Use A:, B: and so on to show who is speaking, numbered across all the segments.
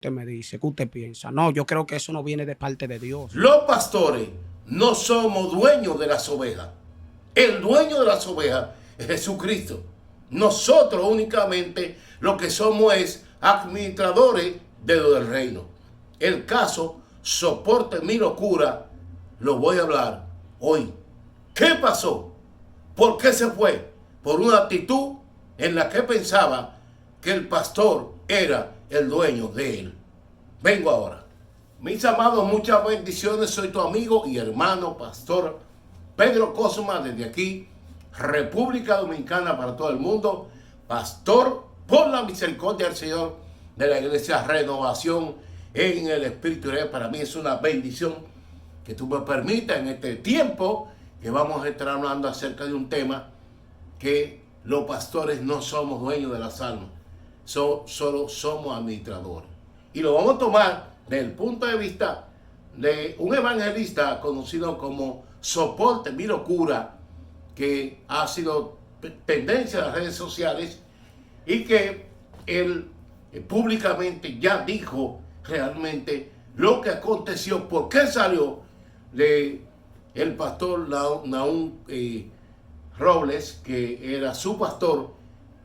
A: Usted me dice, ¿qué usted piensa? No, yo creo que eso no viene de parte de Dios.
B: Los pastores no somos dueños de las ovejas. El dueño de las ovejas es Jesucristo. Nosotros únicamente lo que somos es administradores de lo del reino. El caso, soporte mi locura, lo voy a hablar hoy. ¿Qué pasó? ¿Por qué se fue? Por una actitud en la que pensaba que el pastor era el dueño de él. Vengo ahora. Mis amados, muchas bendiciones. Soy tu amigo y hermano pastor Pedro Cosma, desde aquí, República Dominicana para todo el mundo. Pastor, por la misericordia del Señor, de la iglesia Renovación en el Espíritu. Para mí es una bendición que tú me permitas en este tiempo que vamos a estar hablando acerca de un tema que los pastores no somos dueños de las almas, solo somos administradores. Y lo vamos a tomar desde el punto de vista de un evangelista conocido como Soporte Mi Locura, que ha sido tendencia en las redes sociales y que él públicamente ya dijo realmente lo que aconteció, por qué salió de el pastor Nahum Robles, que era su pastor,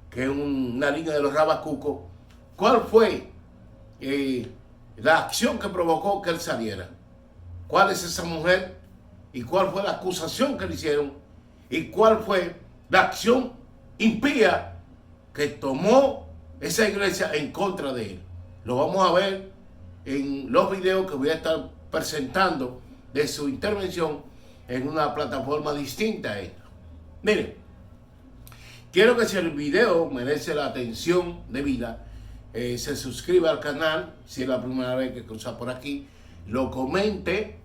B: que es una línea de los Rabacucos. ¿Cuál fue la acción que provocó que él saliera? ¿Cuál es esa mujer? ¿Y cuál fue la acusación que le hicieron? ¿Y cuál fue la acción impía que tomó esa iglesia en contra de él? Lo vamos a ver en los videos que voy a estar presentando de su intervención en una plataforma distinta a esta. Miren, quiero que si el video merece la atención debida, se suscriba al canal, si es la primera vez que cruza por aquí, lo comente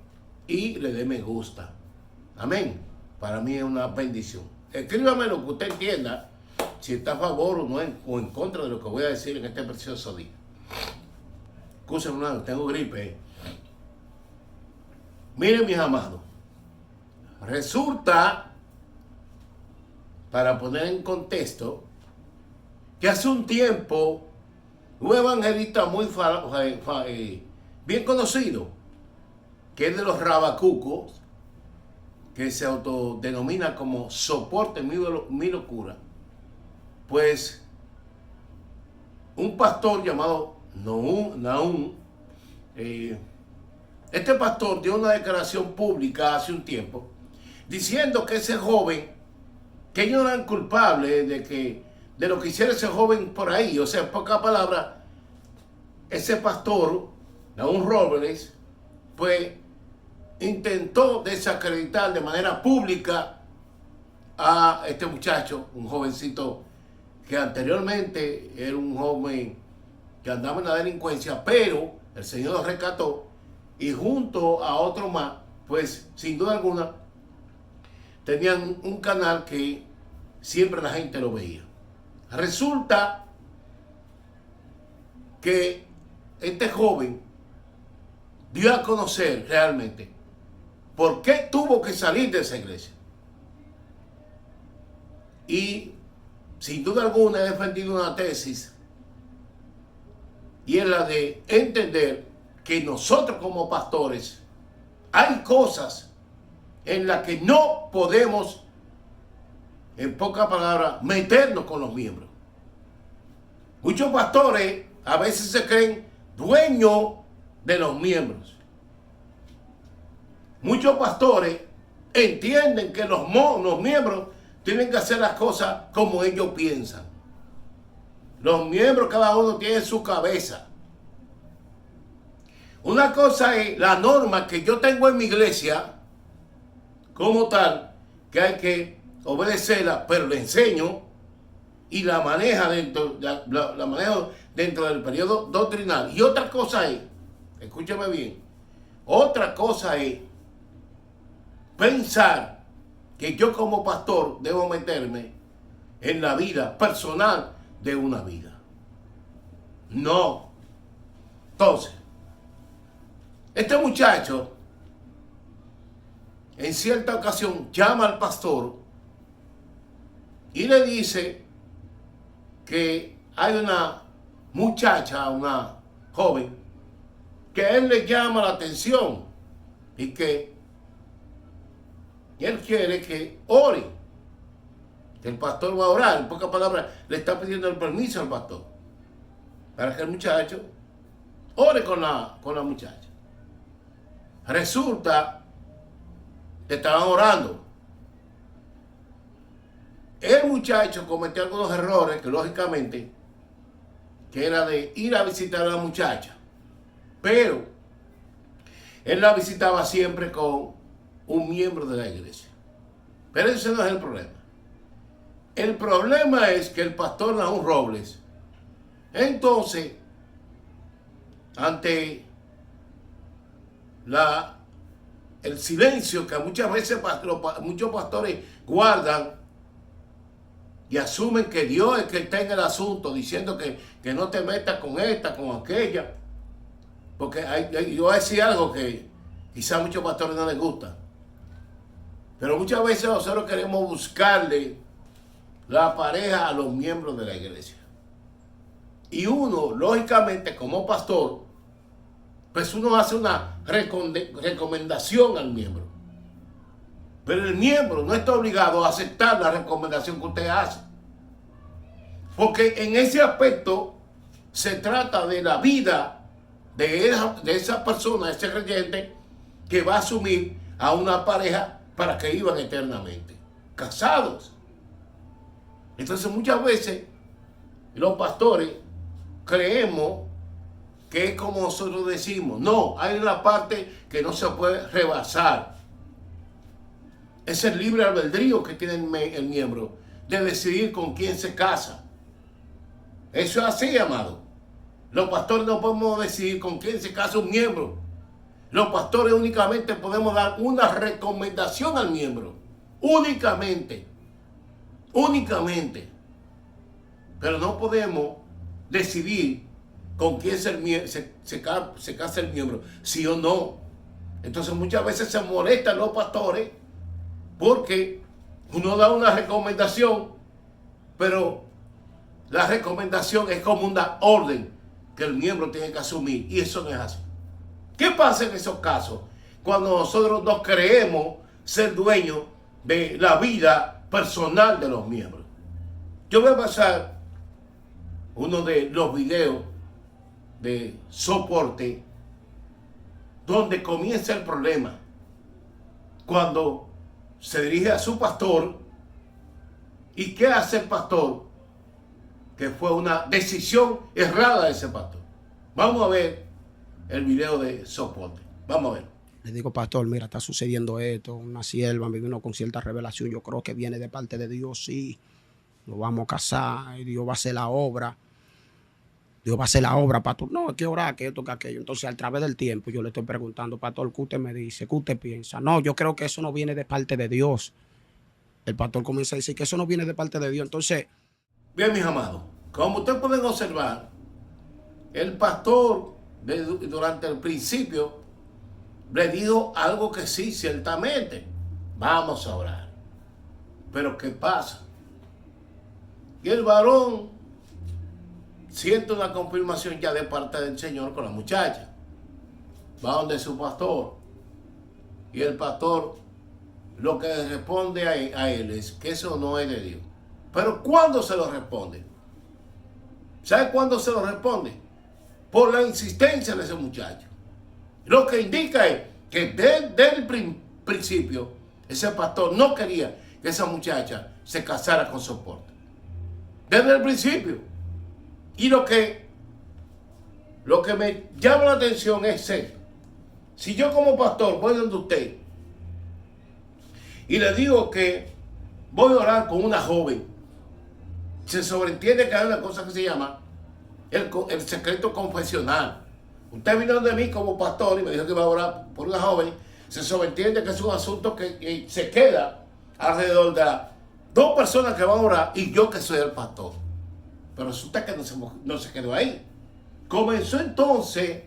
B: y le dé me gusta. Amén. Para mí es una bendición. Escríbame lo que usted entienda, si está a favor o en contra de lo que voy a decir en este precioso día. Escúchenme, tengo gripe. Miren, mis amados, resulta, para poner en contexto, que hace un tiempo un evangelista muy bien conocido, que es de los Rabacucos, que se autodenomina como Soporte Mi Locura, pues un pastor llamado Nahum, este pastor dio una declaración pública hace un tiempo diciendo que ese joven, que ellos eran culpables de lo que hiciera ese joven por ahí. O sea, en pocas palabras, ese pastor, Nahum Robles, pues intentó desacreditar de manera pública a este muchacho, un jovencito que anteriormente era un joven que andaba en la delincuencia, pero el Señor lo rescató y junto a otro más, pues sin duda alguna, tenían un canal que siempre la gente lo veía. Resulta que este joven dio a conocer realmente por qué tuvo que salir de esa iglesia. Y sin duda alguna he defendido una tesis, y es la de entender que nosotros como pastores hay cosas en las que no podemos, en pocas palabras, meternos con los miembros. Muchos pastores a veces se creen dueños de los miembros. Muchos pastores entienden que los miembros tienen que hacer las cosas como ellos piensan. Los miembros, cada uno tiene su cabeza. Una cosa es la norma que yo tengo en mi iglesia, como tal, que hay que obedecerla, pero le enseño y la maneja la manejo dentro del periodo doctrinal. Y otra cosa es, escúchame bien, otra cosa es pensar que yo como pastor debo meterme en la vida personal de una vida. No. Entonces, este muchacho en cierta ocasión llama al pastor y le dice que hay una muchacha, una joven, que a él le llama la atención y que él quiere que ore. Que el pastor va a orar. En pocas palabras, le está pidiendo el permiso al pastor para que el muchacho ore con la muchacha. Resulta que estaban orando. El muchacho cometió algunos errores que lógicamente que era de ir a visitar a la muchacha, pero él la visitaba siempre con un miembro de la iglesia. Pero ese no es el problema. El problema es que el pastor Nahum Robles, entonces, ante el silencio que muchas veces muchos pastores guardan y asumen que Dios es el que está en el asunto, diciendo que no te metas con esta, con aquella, porque yo voy a decir algo que quizá a muchos pastores no les gusta, pero muchas veces nosotros queremos buscarle la pareja a los miembros de la iglesia. Y uno, lógicamente, como pastor, pues uno hace una recomendación al miembro. Pero el miembro no está obligado a aceptar la recomendación que usted hace. Porque en ese aspecto se trata de la vida de esa persona, ese creyente, que va a asumir a una pareja para que vivan eternamente, casados. Entonces muchas veces los pastores creemos que es como nosotros decimos. No, hay una parte que no se puede rebasar. Es el libre albedrío que tiene el miembro de decidir con quién se casa. Eso es así, amado. Los pastores no podemos decidir con quién se casa un miembro. Los pastores únicamente podemos dar una recomendación al miembro. Únicamente. Pero no podemos decidir con quién se casa el miembro, sí o no. Entonces muchas veces se molestan los pastores porque uno da una recomendación, pero la recomendación es como una orden que el miembro tiene que asumir, y eso no es así. ¿Qué pasa en esos casos? Cuando nosotros no creemos ser dueños de la vida personal de los miembros. Yo voy a pasar uno de los videos de soporte donde comienza el problema, cuando se dirige a su pastor. ¿Y qué hace el pastor? Que fue una decisión errada de ese pastor. Vamos a ver el video de soporte. Vamos a ver.
A: Le digo, pastor, mira, está sucediendo esto. Una sierva me vino con cierta revelación. Yo creo que viene de parte de Dios, sí. Nos vamos a casar y Dios va a hacer la obra. Dios va a hacer la obra, pastor. No, hay que orar, que esto, que aquello. Entonces, a través del tiempo, yo le estoy preguntando, pastor, ¿qué usted me dice? ¿Qué usted piensa? No, yo creo que eso no viene de parte de Dios. El pastor comienza a decir que eso no viene de parte de Dios. Entonces,
B: bien, mis amados, como ustedes pueden observar, el pastor durante el principio le dijo algo que sí, ciertamente, vamos a orar. Pero ¿qué pasa? Y el varón siente una confirmación ya de parte del Señor con la muchacha. Va donde su pastor. Y el pastor lo que le responde a él es que eso no es de Dios. Pero ¿cuándo se lo responde? ¿Sabe cuándo se lo responde? Por la insistencia de ese muchacho. Lo que indica es que desde el principio ese pastor no quería que esa muchacha se casara con soporte. Desde el principio. Y lo que me llama la atención es esto. Si yo como pastor voy donde usted y le digo que voy a orar con una joven, se sobreentiende que hay una cosa que se llama el secreto confesional. Usted vino donde mí como pastor y me dijo que va a orar por una joven, se sobreentiende que es un asunto que se queda alrededor de las dos personas que van a orar y yo que soy el pastor. Pero resulta que no se quedó ahí. Comenzó entonces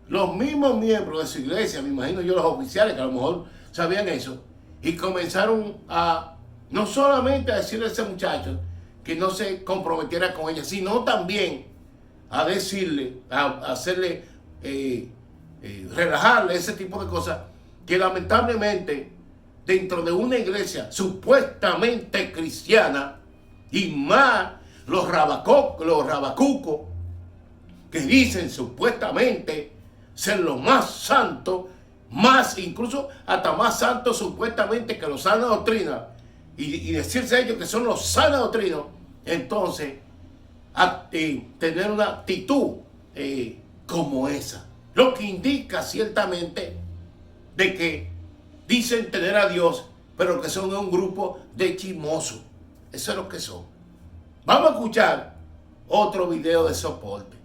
B: los mismos miembros de su iglesia, me imagino yo los oficiales que a lo mejor sabían eso, y comenzaron a no solamente a decirle a ese muchacho que no se comprometiera con ella, sino también a decirle, a hacerle relajarle ese tipo de cosas, que lamentablemente dentro de una iglesia supuestamente cristiana, y más los rabacucos que dicen supuestamente ser lo más santo, más incluso hasta más santo supuestamente que los sana doctrina, y decirse ellos que son los sana doctrina, entonces tener una actitud como esa, lo que indica ciertamente de que dicen tener a Dios, pero que son un grupo de chismosos. Eso es lo que son. Vamos a escuchar otro video de soporte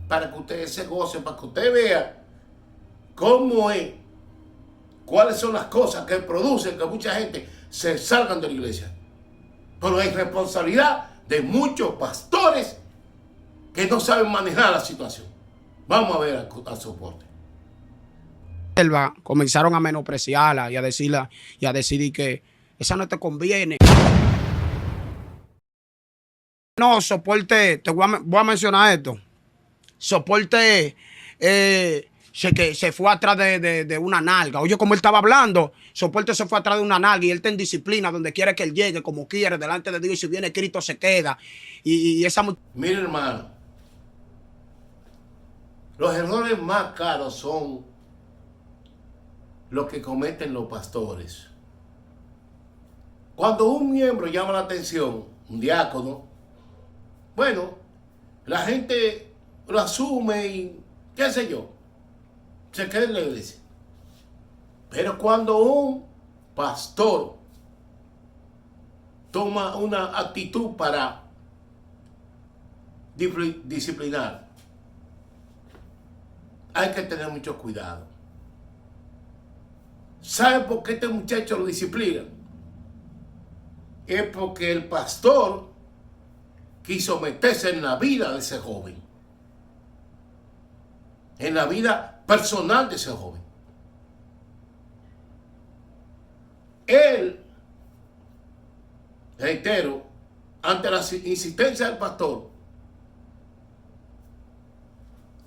B: para que ustedes se gocen, para que usted vea cómo es, cuáles son las cosas que producen que mucha gente se salgan de la iglesia. Pero hay responsabilidad de muchos pastores que no saben manejar la situación. Vamos a ver al soporte.
A: Comenzaron a menospreciarla y a decirla y a decidir que esa no te conviene. No, soporte, voy a mencionar esto. Soporte que se fue atrás de una nalga. Oye, como él estaba hablando, soporte se fue atrás de una nalga y él está en disciplina donde quiere que él llegue, como quiere, delante de Dios, y si viene Cristo se queda. Y esa...
B: Mire, hermano, los errores más caros son los que cometen los pastores. Cuando un miembro llama la atención, un diácono, bueno, la gente lo asume y qué sé yo, se queda en la iglesia. Pero cuando un pastor toma una actitud para disciplinar, hay que tener mucho cuidado. ¿Sabe por qué este muchacho lo disciplina? Es porque el pastor quiso meterse en la vida de ese joven, en la vida personal de ese joven. Él, reitero, ante la insistencia del pastor,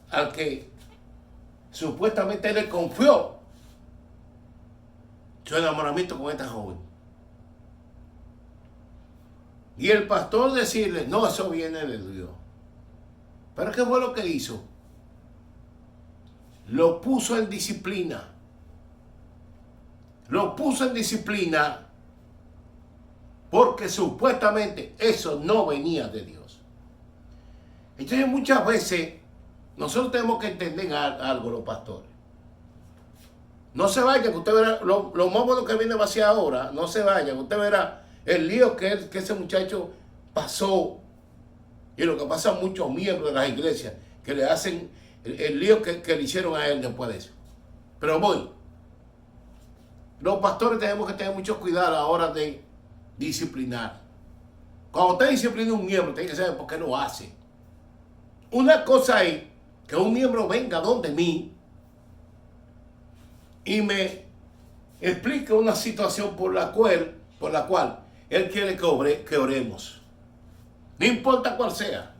B: al que supuestamente le confió su enamoramiento con esta joven, y el pastor decirle, no, eso viene de Dios. Pero ¿qué fue lo que hizo? Lo puso en disciplina. Lo puso en disciplina porque supuestamente eso no venía de Dios. Entonces muchas veces nosotros tenemos que entender algo, los pastores. No se vaya, que usted verá, lo más bueno que viene va hacia ahora, no se vaya, que usted verá el lío que ese muchacho pasó, y lo que pasa a muchos miembros de las iglesias, que le hacen el lío que le hicieron a él después de eso. Pero los pastores tenemos que tener mucho cuidado a la hora de disciplinar. Cuando usted disciplina a un miembro, tiene que saber por qué lo hace. Una cosa es que un miembro venga donde mí y me explique una situación por la cual él quiere que oremos, no importa cuál sea,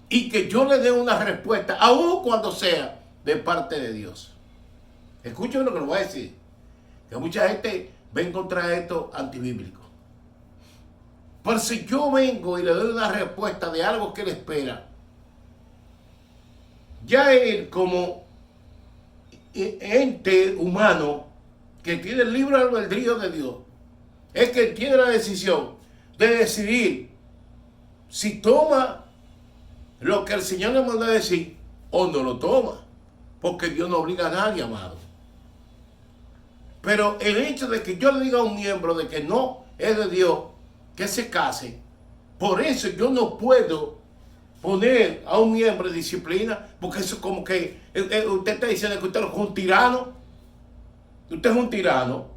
B: y que yo le dé una respuesta, aun cuando sea de parte de Dios. Escuchen lo que le voy a decir, que mucha gente ven contra esto antibíblico. Pero si yo vengo y le doy una respuesta de algo que él espera, ya él como ente humano que tiene el libre albedrío de Dios, es que tiene la decisión de decidir si toma lo que el Señor le manda a decir o no lo toma, porque Dios no obliga a nadie, amado. Pero el hecho de que yo le diga a un miembro de que no es de Dios que se case, por eso yo no puedo poner a un miembro en disciplina, porque eso es como que usted está diciendo que usted es un tirano. Usted es un tirano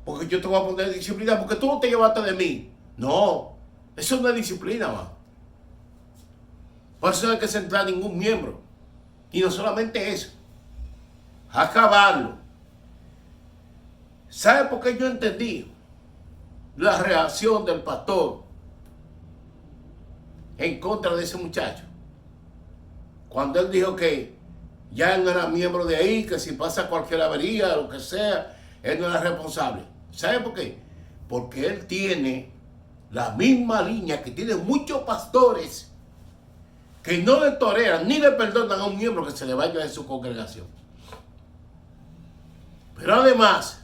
B: porque yo te voy a poner disciplina porque tú no te llevaste de mí. No, eso no es disciplina, man. Por eso no hay que centrar ningún miembro. Y no solamente eso, acabarlo. ¿Sabe por qué yo entendí la reacción del pastor en contra de ese muchacho? cuando él dijo que ya él no era miembro de ahí, que si pasa cualquier avería, lo que sea, él no era responsable. ¿Sabe por qué? Porque él tiene la misma línea que tienen muchos pastores que no le toleran ni le perdonan a un miembro que se le vaya de su congregación. Pero además,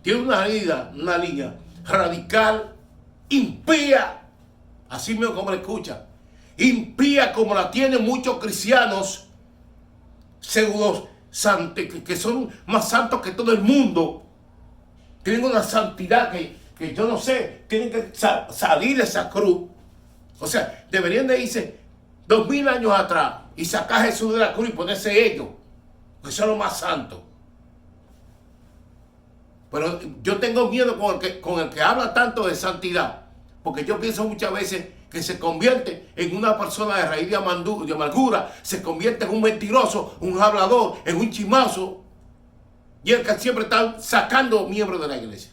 B: tiene una línea radical, impía, así mismo como le escucha, impía como la tienen muchos cristianos pseudos que son más santos que todo el mundo. Tienen una santidad que yo no sé, tienen que salir de esa cruz. O sea, deberían de irse 2000 años atrás y sacar a Jesús de la cruz y ponerse ellos, que son los más santos. Pero yo tengo miedo con el que habla tanto de santidad, porque yo pienso muchas veces que se convierte en una persona de raíz de amargura, se convierte en un mentiroso, un hablador, en un chismoso, y el que siempre está sacando miembros de la iglesia.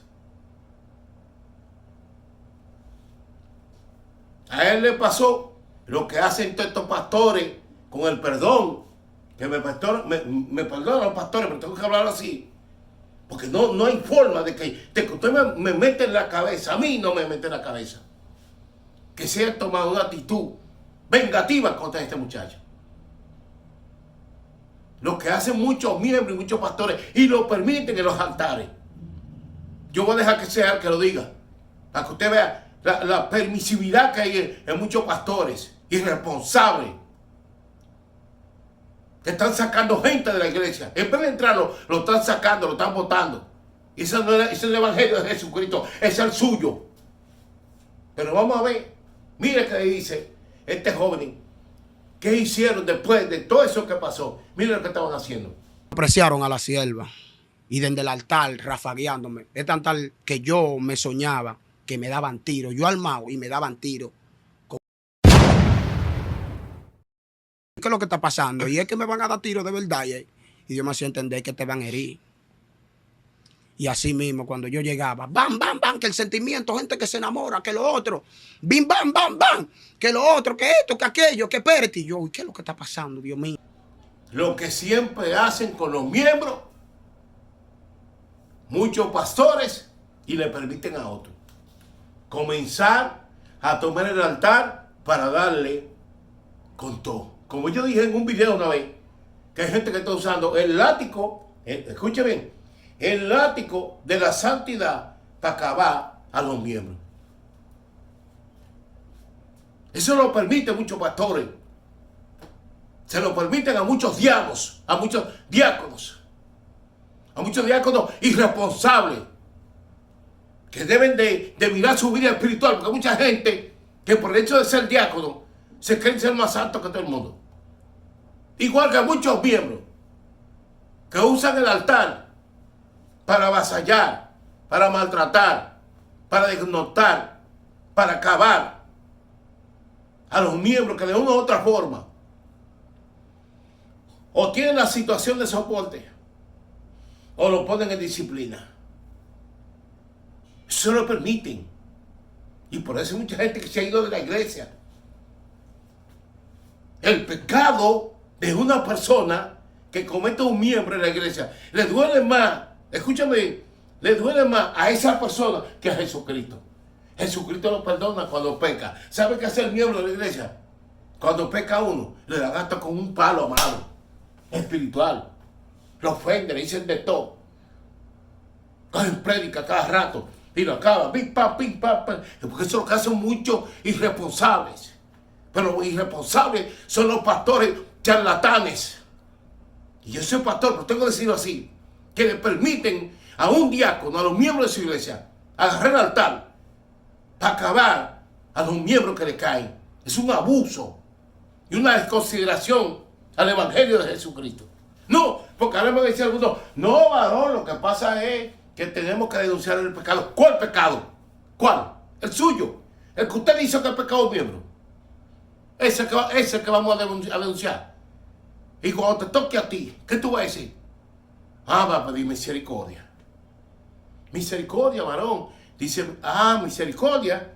B: A él le pasó lo que hacen todos estos pastores con el perdón, que me perdonan los pastores, pero tengo que hablar así. Porque no hay forma de que usted me mete en la cabeza, a mí no me mete en la cabeza, que se haya tomado una actitud vengativa contra este muchacho. Lo que hacen muchos miembros y muchos pastores, y lo permiten en los altares. Yo voy a dejar que sea el que lo diga, para que usted vea la permisividad que hay en muchos pastores irresponsables, que están sacando gente de la iglesia. En vez de entrar, lo están sacando, lo están botando. Y ese no es el evangelio de Jesucristo, es el suyo. Pero vamos a ver, mire qué dice este joven. ¿Qué hicieron después de todo eso que pasó? Mire lo que estaban haciendo.
A: Apreciaron a la sierva y desde el altar rafagueándome. Es tan tal que yo me soñaba que me daban tiro. Yo armado y me daban tiro. ¿Qué es lo que está pasando? Y es que me van a dar tiro de verdad. Y Dios me hacía entender que te van a herir. Y así mismo, cuando yo llegaba, bam, bam, bam, que el sentimiento, gente que se enamora, que lo otro, bim, bam, bam, bam, que lo otro, que esto, que aquello, que espérate. Y yo, ¿qué es lo que está pasando, Dios mío?
B: Lo que siempre hacen con los miembros, muchos pastores, y le permiten a otros comenzar a tomar el altar para darle con todo. Como yo dije en un video una vez, que hay gente que está usando el látigo, escuche bien, el látigo de la santidad para acabar a los miembros. Eso lo permiten muchos pastores. Se lo permiten a muchos diáconos, a muchos diáconos irresponsables, que deben de mirar su vida espiritual, porque hay mucha gente que por el hecho de ser diácono se creen ser más santos que todo el mundo. Igual que muchos miembros que usan el altar para avasallar, para maltratar, para desnotar, para acabar a los miembros que de una u otra forma o tienen la situación de soporte o lo ponen en disciplina. Eso lo permiten. Y por eso hay mucha gente que se ha ido de la iglesia. El pecado de una persona que comete un miembro de la iglesia le duele más, escúchame, le duele más a esa persona que a Jesucristo. Jesucristo lo perdona cuando peca. ¿Sabe qué hace el miembro de la iglesia? Cuando peca uno, le da hasta con un palo amado, espiritual. Lo ofende, le dicen de todo. Cogen prédica cada rato y lo acaban. Pim, pam, pim, pam, pam. Porque eso es lo que hacen muchos irresponsables. Pero los irresponsables son los pastores charlatanes. Y yo soy pastor, pero tengo que decirlo así, que le permiten a un diácono, a los miembros de su iglesia, agarrar el altar para acabar a los miembros que le caen. Es un abuso y una desconsideración al evangelio de Jesucristo. No, porque ahora me decía algunos, no, varón, lo que pasa es que tenemos que denunciar el pecado. ¿Cuál pecado? ¿Cuál? El suyo. El que usted dice que es pecado miembro. Ese que vamos a denunciar. Y cuando te toque a ti, ¿qué tú vas a decir? Va a pedir misericordia. Misericordia, varón. Dice, misericordia.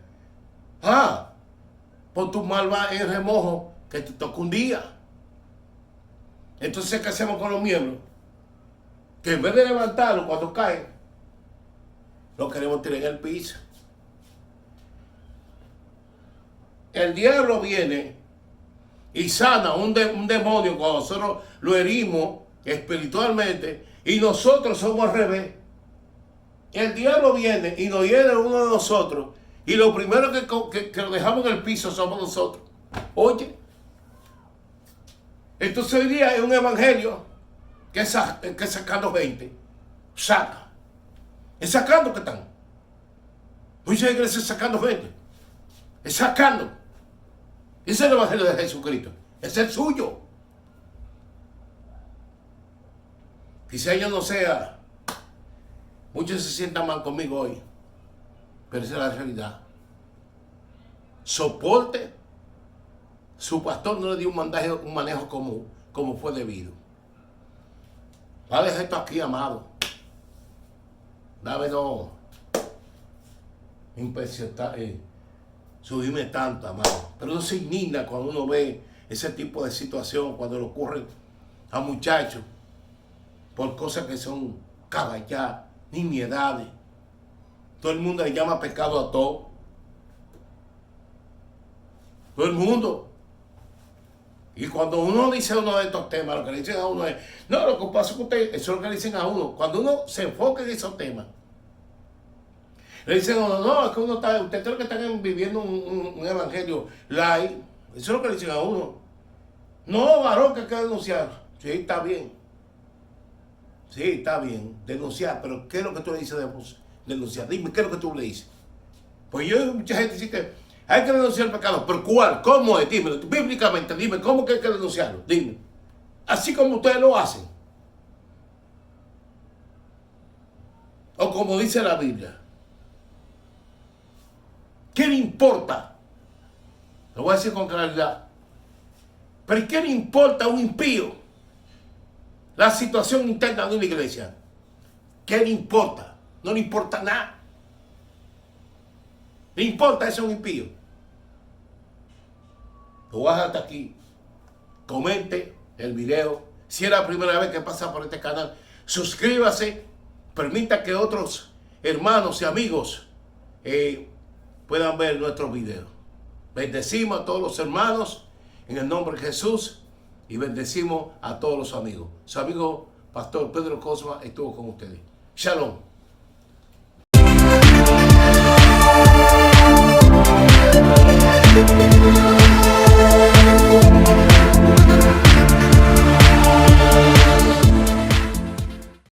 B: Por tu mal va en remojo que te toca un día. Entonces, ¿qué hacemos con los miembros? Que en vez de levantarlo cuando caen, lo queremos tirar en el piso. El diablo viene y sana un demonio cuando nosotros lo herimos espiritualmente y nosotros somos al revés. El diablo viene y nos hiere a uno de nosotros y lo primero que lo dejamos en el piso somos nosotros. Oye, entonces hoy día hay un evangelio que es sacando gente. Saca. ¿Es sacando qué están? Muchas iglesias sacando gente. Es sacando. Ese es el evangelio de Jesucristo. Ese es el suyo. Quizá yo no sea. Muchos se sientan mal conmigo hoy. Pero esa es la realidad. Soporte. Su pastor no le dio un manejo como fue debido. Va a dejar esto aquí, amado. Dame no impresionar, subirme tanto, amado. Pero uno se indigna cuando uno ve ese tipo de situación, cuando le ocurren a muchachos por cosas que son caballas, nimiedades. Todo el mundo le llama pecado a todo. Todo el mundo. Y cuando uno dice uno de estos temas, lo que le dicen a uno es, no, lo que pasa es que usted, eso es lo que le dicen a uno. Cuando uno se enfoca en esos temas, le dicen a uno, no, es que uno está, usted cree que están viviendo un evangelio light. Eso es lo que le dicen a uno. No, varón, que hay que denunciar. Sí, está bien. Sí, está bien, denunciar, pero ¿qué es lo que tú le dices de denunciar? Dime, ¿qué es lo que tú le dices? Pues yo, mucha gente dice que hay que denunciar el pecado, pero ¿cuál? ¿Cómo es? Dímelo, bíblicamente, dime, ¿cómo que hay que denunciarlo? Dime. Así como ustedes lo hacen. O como dice la Biblia. ¿Qué le importa? Lo voy a decir con claridad. ¿Pero qué le importa a un impío la situación interna de una iglesia? ¿Qué le importa? No le importa nada. ¿Le importa eso a un impío? Lo voy a dejar hasta aquí. Comente el video. Si es la primera vez que pasa por este canal, suscríbase. Permita que otros hermanos y amigos puedan ver nuestros videos. Bendecimos a todos los hermanos en el nombre de Jesús y bendecimos a todos los amigos. Su amigo Pastor Pedro Cosma estuvo con ustedes. Shalom.